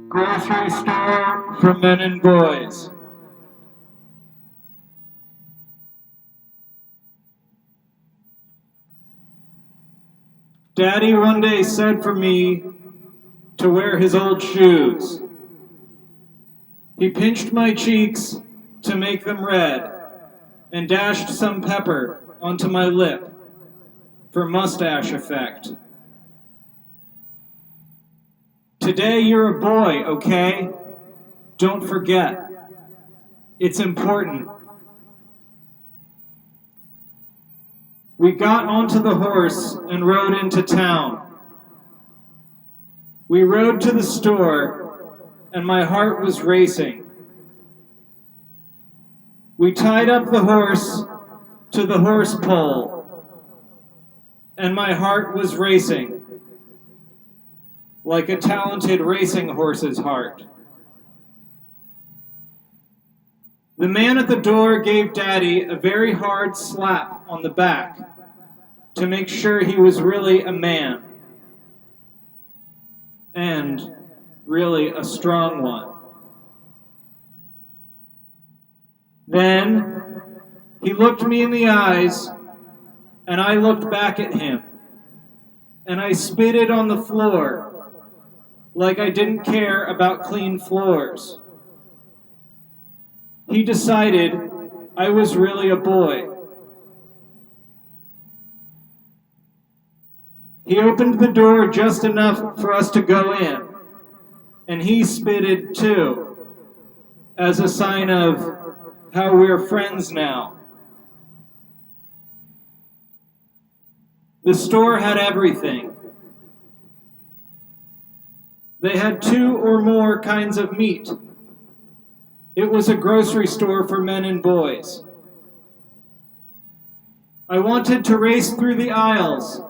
Grocery store for men and boys. Daddy one day said for me to wear his old shoes. He pinched my cheeks to make them red and dashed some pepper onto my lip for mustache effect. Today you're a boy, okay? Don't forget. It's important. We got onto the horse and rode into town. We rode to the store, and my heart was racing. We tied up the horse to the horse pole, and my heart was racing, like a talented racing horse's heart. The man at the door gave Daddy a very hard slap on the back to make sure he was really a man, and really a strong one. Then he looked me in the eyes, and I looked back at him, and I spitted on the floor like I didn't care about clean floors. He decided I was really a boy. He opened the door just enough for us to go in, and he spitted too, as a sign of how we're friends now. The store had everything. They had 2 or more kinds of meat. It was a grocery store for men and boys. I wanted to race through the aisles,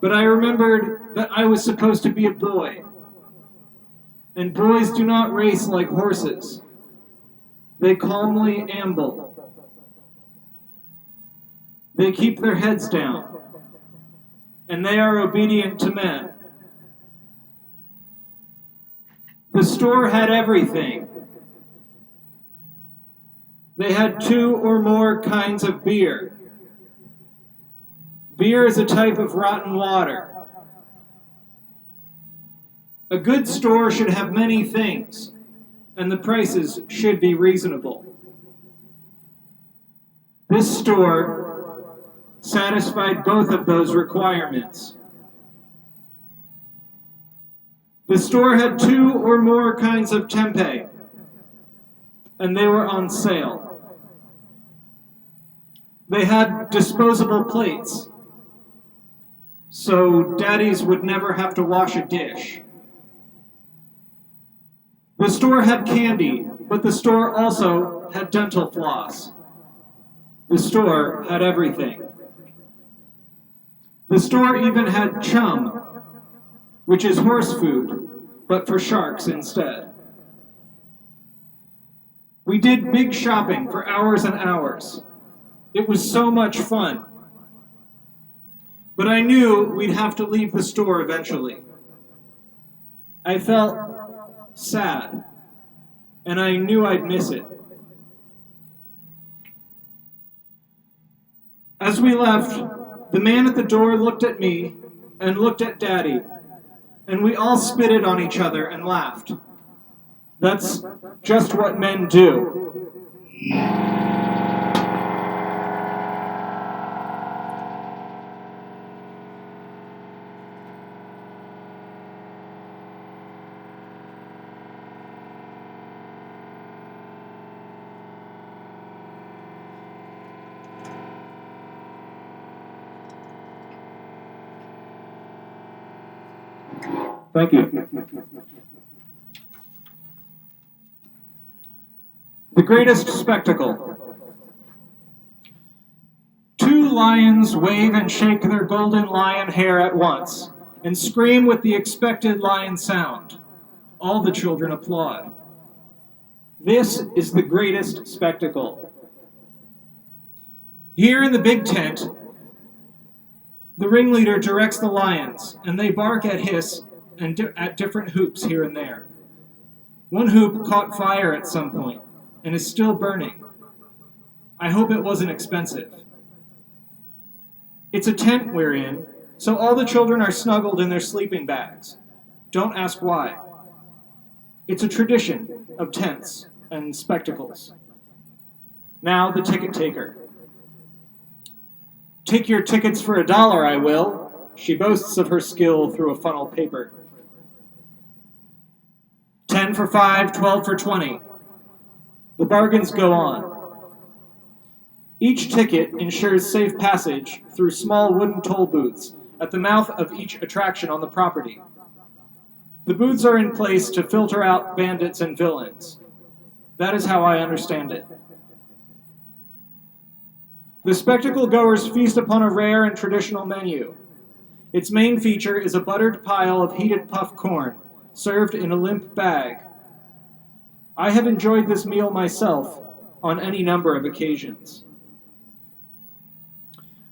but I remembered that I was supposed to be a boy. And boys do not race like horses. They calmly amble. They keep their heads down, and they are obedient to men. The store had everything. They had 2 or more kinds of beer. Beer is a type of rotten water. A good store should have many things, and the prices should be reasonable. This store satisfied both of those requirements. The store had 2 or more kinds of tempeh, and they were on sale. They had disposable plates, so daddies would never have to wash a dish. The store had candy, but the store also had dental floss. The store had everything. The store even had chum, which is horse food, but for sharks instead. We did big shopping for hours and hours. It was so much fun. But I knew we'd have to leave the store eventually. I felt sad, and I knew I'd miss it. As we left, the man at the door looked at me and looked at Daddy, and we all spitted on each other and laughed. That's just what men do. Thank you. The greatest spectacle. 2 lions wave and shake their golden lion hair at once and scream with the expected lion sound. All the children applaud. This is the greatest spectacle. Here in the big tent, the ringleader directs the lions, and they bark at hiss and at different hoops here and there. One hoop caught fire at some point and is still burning. I hope it wasn't expensive. It's a tent we're in, so all the children are snuggled in their sleeping bags. Don't ask why. It's a tradition of tents and spectacles. Now the ticket taker. Take your tickets for $1, I will. She boasts of her skill through a funnel paper. 10 for 5, 12 for 20. The bargains go on. Each ticket ensures safe passage through small wooden toll booths at the mouth of each attraction on the property. The booths are in place to filter out bandits and villains. That is how I understand it. The spectacle goers feast upon a rare and traditional menu. Its main feature is a buttered pile of heated puff corn, served in a limp bag. I have enjoyed this meal myself on any number of occasions.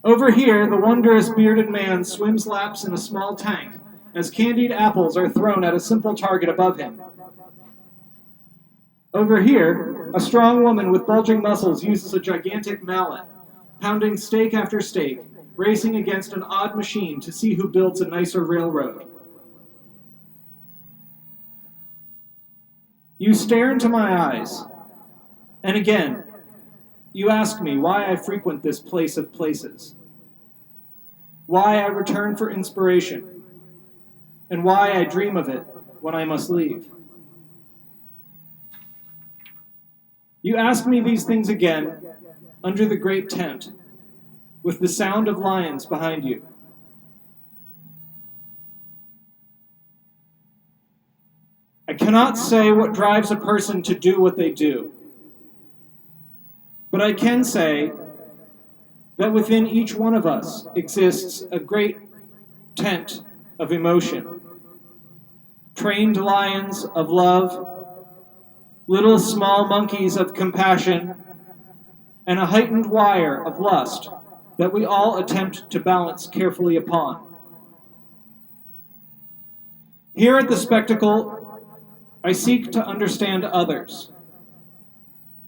Over here, the wondrous bearded man swims laps in a small tank as candied apples are thrown at a simple target above him. Over here, a strong woman with bulging muscles uses a gigantic mallet, pounding steak after steak, racing against an odd machine to see who builds a nicer railroad. You stare into my eyes, and again, you ask me why I frequent this place of places, why I return for inspiration, and why I dream of it when I must leave. You ask me these things again under the great tent, with the sound of lions behind you. I cannot say what drives a person to do what they do, but I can say that within each one of us exists a great tent of emotion, trained lions of love, little small monkeys of compassion, and a heightened wire of lust that we all attempt to balance carefully upon. Here at the spectacle, I seek to understand others,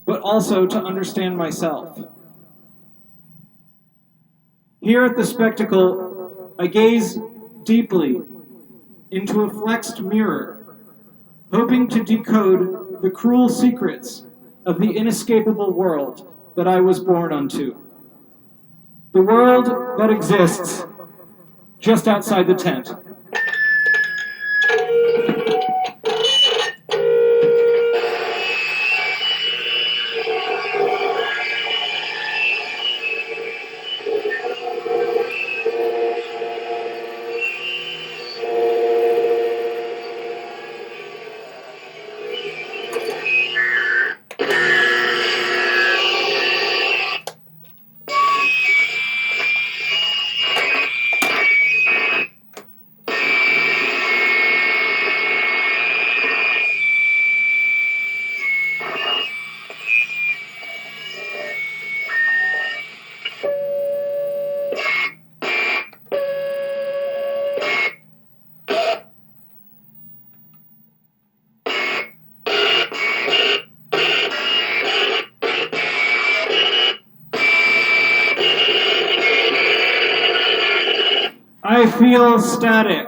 but also to understand myself. Here at the spectacle, I gaze deeply into a flexed mirror, hoping to decode the cruel secrets of the inescapable world that I was born unto. The world that exists just outside the tent. I feel static.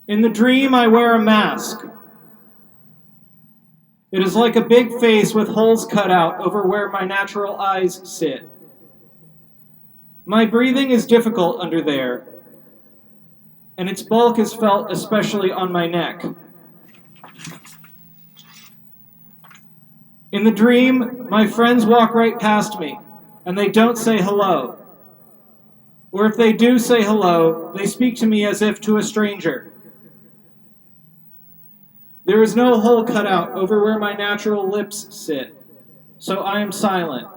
In the dream, I wear a mask. It is like a big face with holes cut out over where my natural eyes sit. My breathing is difficult under there, and its bulk is felt especially on my neck. In the dream, my friends walk right past me, and they don't say hello. Or if they do say hello, they speak to me as if to a stranger. There is no hole cut out over where my natural lips sit, so I am silent.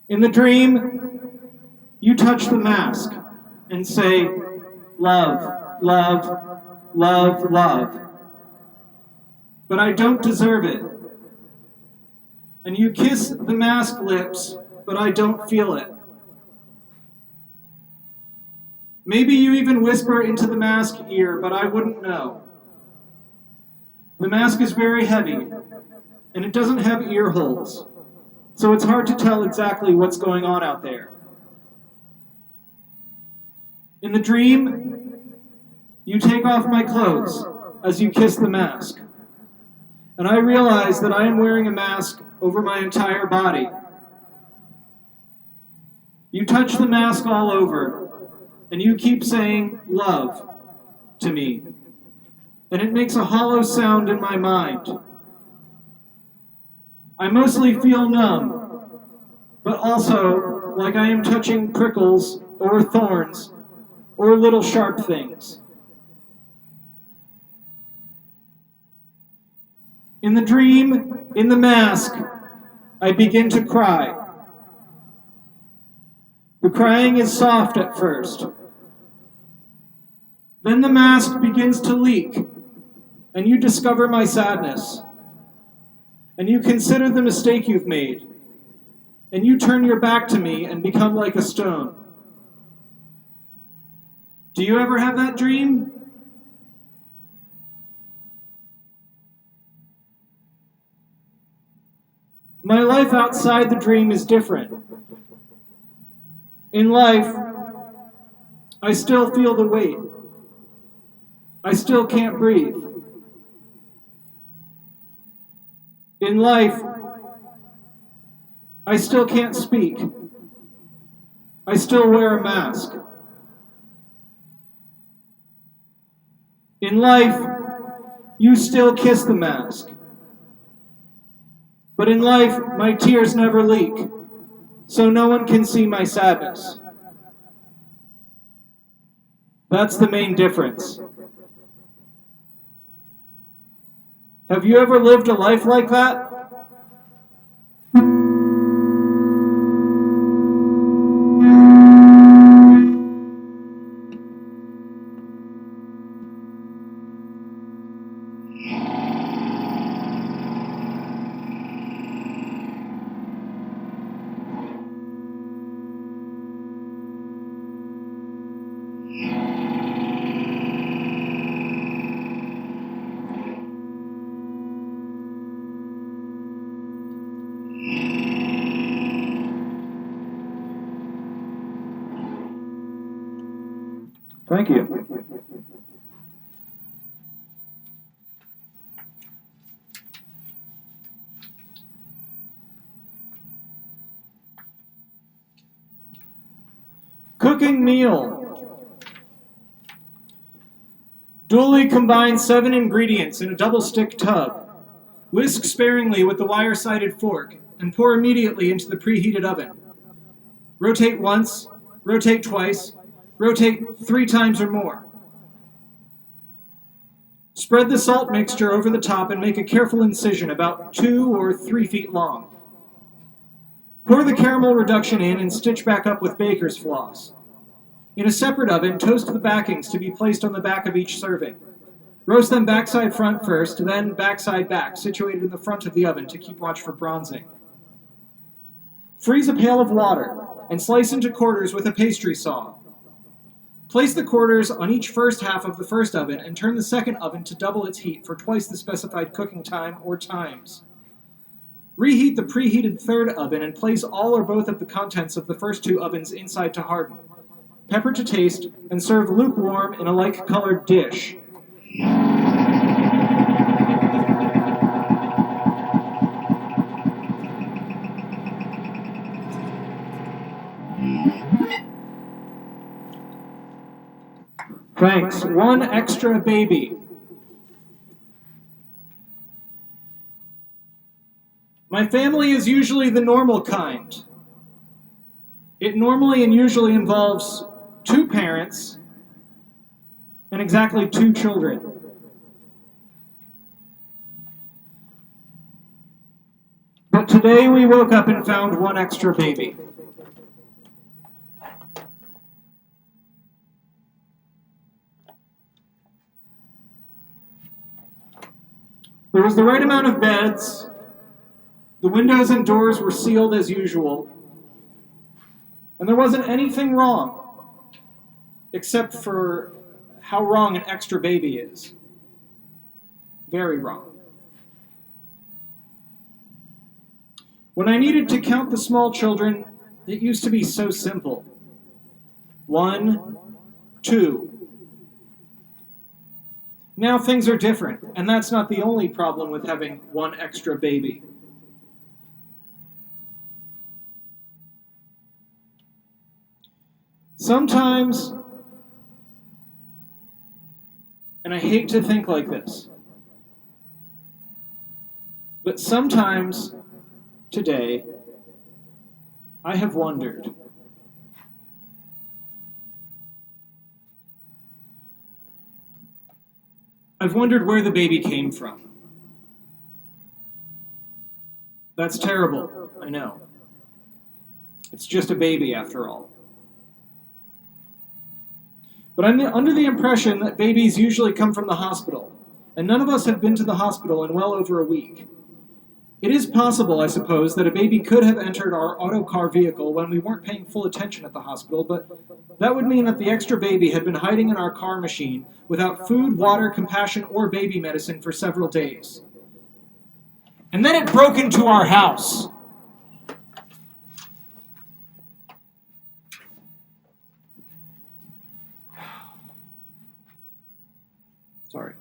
In the dream, you touch the mask and say, love, love, love, love. But I don't deserve it. And you kiss the mask lips, but I don't feel it. Maybe you even whisper into the mask ear, but I wouldn't know. The mask is very heavy, and it doesn't have ear holes, so it's hard to tell exactly what's going on out there. In the dream, you take off my clothes as you kiss the mask, and I realize that I am wearing a mask over my entire body. You touch the mask all over, and you keep saying love to me, and it makes a hollow sound in my mind. I mostly feel numb, but also like I am touching prickles or thorns or little sharp things. In the dream, in the mask, I begin to cry. The crying is soft at first. Then the mask begins to leak, and you discover my sadness. And you consider the mistake you've made, and you turn your back to me and become like a stone. Do you ever have that dream? My life outside the dream is different. In life, I still feel the weight. I still can't breathe. In life, I still can't speak. I still wear a mask. In life, you still kiss the mask. But in life, my tears never leak, so no one can see my sadness. That's the main difference. Have you ever lived a life like that? Thank you. Cooking meal. Duly combine 7 ingredients in a double-stick tub. Whisk sparingly with the wire-sided fork and pour immediately into the preheated oven. Rotate once, rotate twice, rotate 3 times or more. Spread the salt mixture over the top and make a careful incision about 2 or 3 feet long. Pour the caramel reduction in and stitch back up with baker's floss. In a separate oven, toast the backings to be placed on the back of each serving. Roast them backside front first, then backside back, situated in the front of the oven to keep watch for bronzing. Freeze a pail of water and slice into quarters with a pastry saw. Place the quarters on each first half of the first oven and turn the second oven to double its heat for twice the specified cooking time or times. Reheat the preheated third oven and place all or both of the contents of the first 2 ovens inside to harden. Pepper to taste and serve lukewarm in a like-colored dish. Thanks. 1 extra baby. My family is usually the normal kind. It normally and usually involves 2 parents and exactly 2 children. But today we woke up and found 1 extra baby. There was the right amount of beds. The windows and doors were sealed as usual. And there wasn't anything wrong, except for how wrong an extra baby is. Very wrong. When I needed to count the small children, it used to be so simple. 1, 2. Now things are different, and that's not the only problem with having one extra baby. Sometimes, and I hate to think like this, but sometimes today I have wondered, where the baby came from. That's terrible, I know. It's just a baby after all. But I'm under the impression that babies usually come from the hospital, and none of us have been to the hospital in well over a week. It is possible, I suppose, that a baby could have entered our autocar vehicle when we weren't paying full attention at the hospital, but that would mean that the extra baby had been hiding in our car machine without food, water, compassion, or baby medicine for several days. And then it broke into our house. Sorry.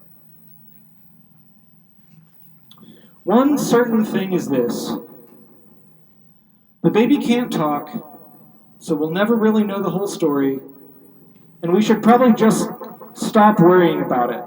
One certain thing is this. The baby can't talk, so we'll never really know the whole story, and we should probably just stop worrying about it.